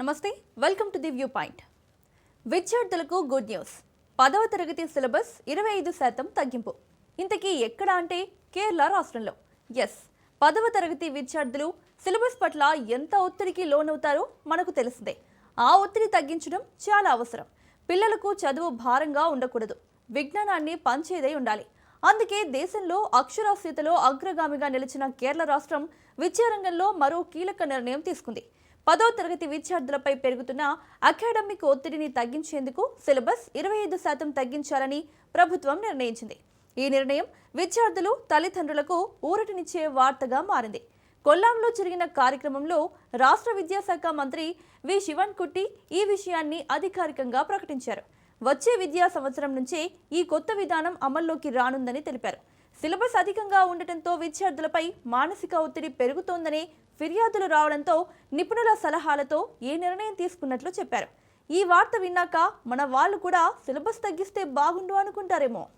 నమస్తే welcome to the view point. విద్యార్థులకు good news. 10వ తరగతి సిలబస్ 25% తగ్గింపు. ఇంతకీ ఎక్కడ అంటే కేరళ రాష్ట్రంలో. ఎస్, 10వ తరగతి విద్యార్థులు సిలబస్ పట్ల ఎంత ఒత్తిడికి లోనవుతారో మనకు తెలిసిందే. ఆ ఒత్తిడి తగ్గించడం చాలా అవసరం. పిల్లలకు చదువు భారంగా ఉండకూడదు, విజ్ఞానాన్ని పంచేదై ఉండాలి. అందుకే దేశంలో అక్షరాస్యతలో అగ్రగామిగా నిలిచిన కేరళ రాష్ట్రం విద్యారంగంలో మరో కీలక నిర్ణయం తీసుకుంది. 10వ తరగతి విద్యార్థులపై పెరుగుతున్న అకాడమిక్ ఒత్తిడిని తగ్గించేందుకు సిలబస్ 25% తగ్గించాలని ప్రభుత్వం నిర్ణయించింది. ఈ నిర్ణయం విద్యార్థులు, తల్లిదండ్రులకు ఊరటనిచ్చే వార్తగా మారింది. కొల్లాంలో జరిగిన కార్యక్రమంలో రాష్ట్ర విద్యాశాఖ మంత్రి వి శివన్కుట్టి ఈ విషయాన్ని అధికారికంగా ప్రకటించారు. వచ్చే విద్యా సంవత్సరం నుంచే ఈ కొత్త విధానం అమల్లోకి రానుందని తెలిపారు. సిలబస్ అధికంగా ఉండటంతో విద్యార్థులపై మానసిక ఒత్తిడి పెరుగుతోందని ఫిర్యాదులు రావడంతో నిపుణుల సలహాలతో ఈ నిర్ణయం తీసుకున్నట్లు చెప్పారు. ఈ వార్త విన్నాక మన వాళ్ళు కూడా సిలబస్ తగ్గిస్తే బాగుండు అనుకుంటారేమో.